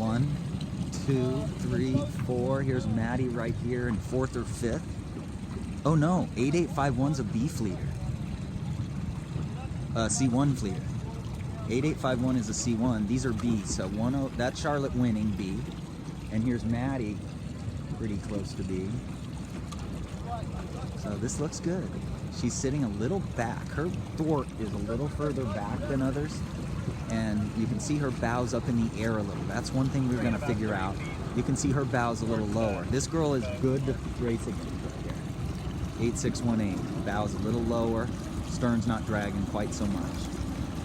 1, 2, 3, 4. Here's Maddie right here in 4th or 5th. Oh no, 8851's a B fleeter. C1 fleeter. 8851 is a C1. These are B's. So that's Charlotte winning B. And here's Maddie pretty close to B. So this looks good. She's sitting a little back. Her thwart is a little further back than others. And you can see her bows up in the air a little. That's one thing we're going to figure out. You can see her bows a little lower. This girl is good to race against right here. 8618. Bows a little lower. Stern's not dragging quite so much.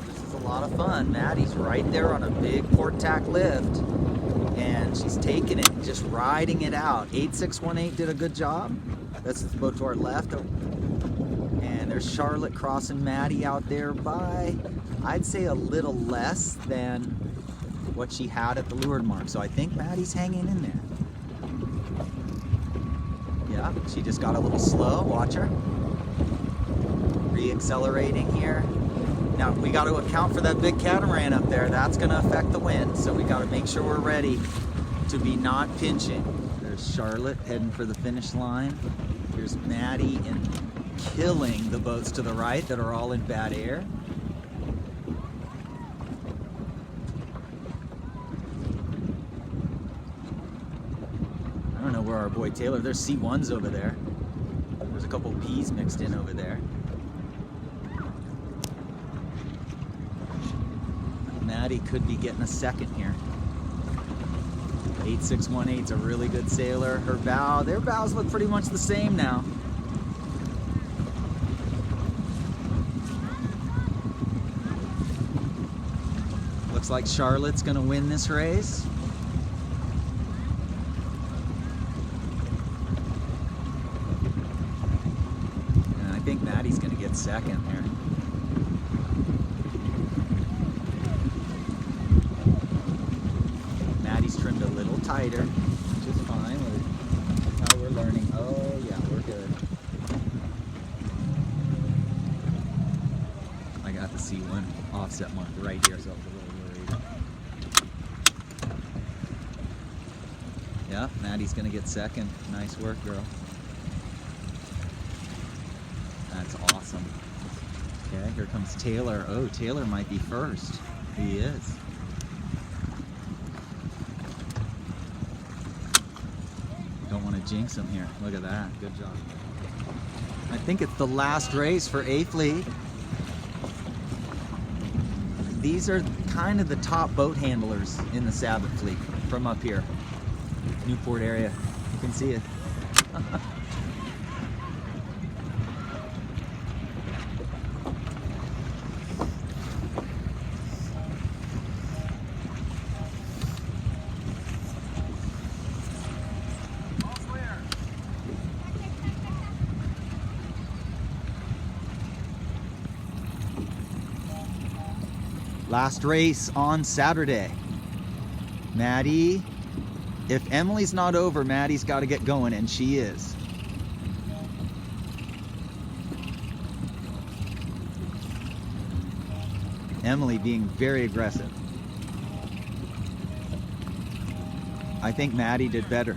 This is a lot of fun. Maddie's right there on a big port tack lift. And she's taking it, just riding it out. 8618 did a good job. That's the boat to our left. And there's Charlotte crossing Maddie out there by, I'd say, a little less than what she had at the leeward mark. So I think Maddie's hanging in there. Yeah, she just got a little slow. Watch her. Re-accelerating here. Now we got to account for that big catamaran up there. That's going to affect the wind. So we got to make sure we're ready to be not pinching. There's Charlotte heading for the finish line. Here's Maddie and killing the boats to the right that are all in bad air. I don't know where our boy Taylor, there's C1s over there. There's a couple P's mixed in over there. Maddie could be getting a second here. 8618's a really good sailor. Her bow, their bows look pretty much the same now. Looks like Charlotte's gonna win this race. And I think Maddie's gonna get second there. Maddie's trimmed a little tighter, which is fine. Now we're learning. Oh yeah, we're good. I got the C1 offset mark right here, so I was a little worried. Yeah, Maddie's gonna get second. Nice work, girl. That's awesome. Okay, here comes Taylor. Oh, Taylor might be first. He is. Don't want to jinx him here. Look at that. Good job. I think it's the last race for A Fleet. These are kind of the top boat handlers in the Sabot fleet from up here. Newport area. You can see it. Last race on Saturday. Maddie, if Emily's not over, Maddie's got to get going, and she is. Emily being very aggressive. I think Maddie did better.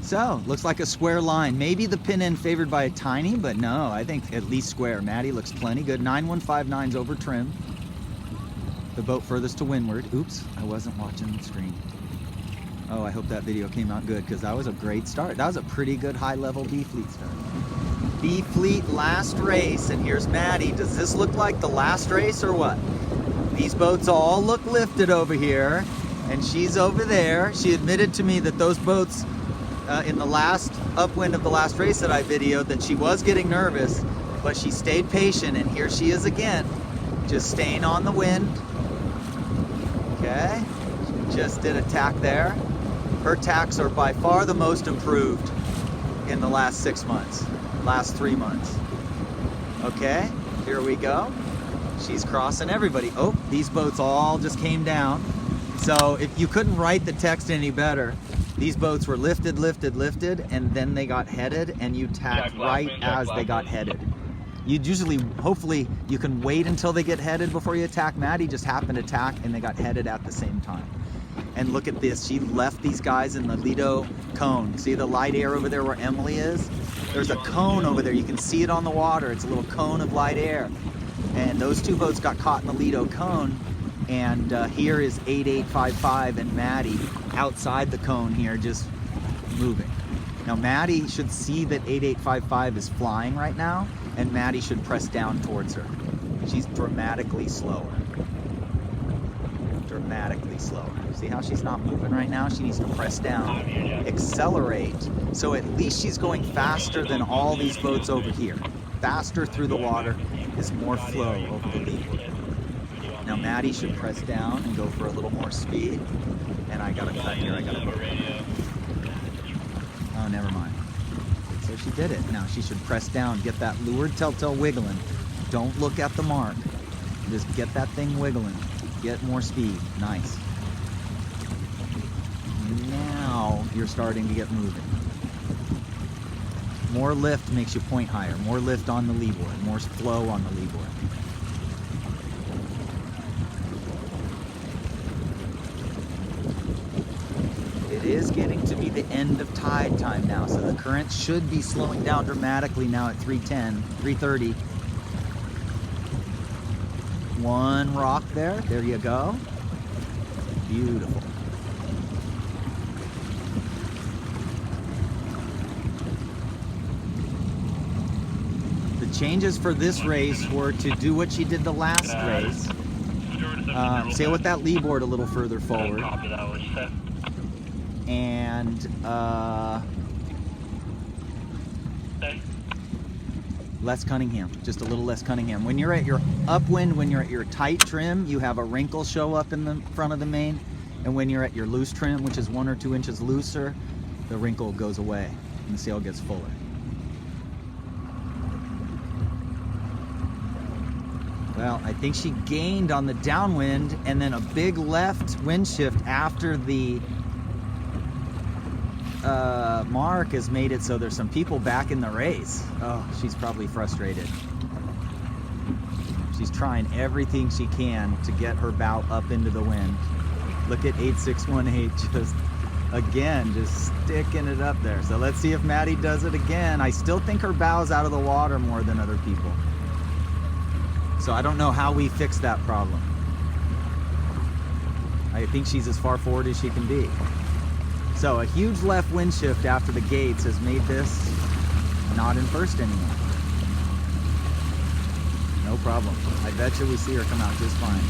So, looks like a square line. Maybe the pin end favored by a tiny, but no, I think at least square. Maddie looks plenty good. 9159's over trim. The boat furthest to windward. Oops, I wasn't watching the screen. Oh, I hope that video came out good, because that was a great start. That was a pretty good high-level B Fleet start. B Fleet last race, and here's Maddie. Does this look like the last race or what? These boats all look lifted over here, and she's over there. She admitted to me that those boats in the last upwind of the last race that I videoed, that she was getting nervous, but she stayed patient, and here she is again, just staying on the wind. Okay, just did a tack there. Her tacks are by far the most improved in the last 6 months, last 3 months. Okay, here we go. She's crossing everybody. Oh, these boats all just came down. So if you couldn't write the text any better, these boats were lifted, lifted, lifted, and then they got headed, and you tacked right as they got headed. You'd usually, hopefully, you can wait until they get headed before you attack. Maddie just happened to attack and they got headed at the same time. And look at this, she left these guys in the Lido cone. See the light air over there where Emily is? There's a cone over there, you can see it on the water. It's a little cone of light air. And those two boats got caught in the Lido cone. And here is 8855 and Maddie outside the cone here, just moving. Now Maddie should see that 8855 is flying right now, and Maddie should press down towards her. She's dramatically slower. Dramatically slower. See how she's not moving right now? She needs to press down, accelerate. So at least she's going faster than all these boats over here. Faster through the water is more flow over the leeward. Now Maddie should press down and go for a little more speed. And I gotta cut here, I gotta go. Oh, never mind. So she did it. Now she should press down, get that leeward telltale wiggling. Don't look at the mark. Just get that thing wiggling. Get more speed. Nice. Now you're starting to get moving. More lift makes you point higher. More lift on the leeward. More flow on the leeward. It is getting to be the end of tide time now, so the current should be slowing down dramatically now at 310, 330. One rock there. There you go. Beautiful. The changes for this race were to do what she did the last race. Sail with that leeboard a little further forward. And less Cunningham, just a little less Cunningham. When you're at your upwind, when you're at your tight trim, you have a wrinkle show up in the front of the main. And when you're at your loose trim, which is 1 or 2 inches looser, the wrinkle goes away and the sail gets fuller. Well, I think she gained on the downwind and then a big left wind shift after the mark has made it so there's some people back in the race. Oh, she's probably frustrated. She's trying everything she can to get her bow up into the wind. Look at 8618 just again, just sticking it up there. So let's see if Maddie does it again. I still think her bow's out of the water more than other people. So I don't know how we fix that problem. I think she's as far forward as she can be. So a huge left wind shift after the gates has made this not in first anymore. No problem. I bet you we see her come out just fine.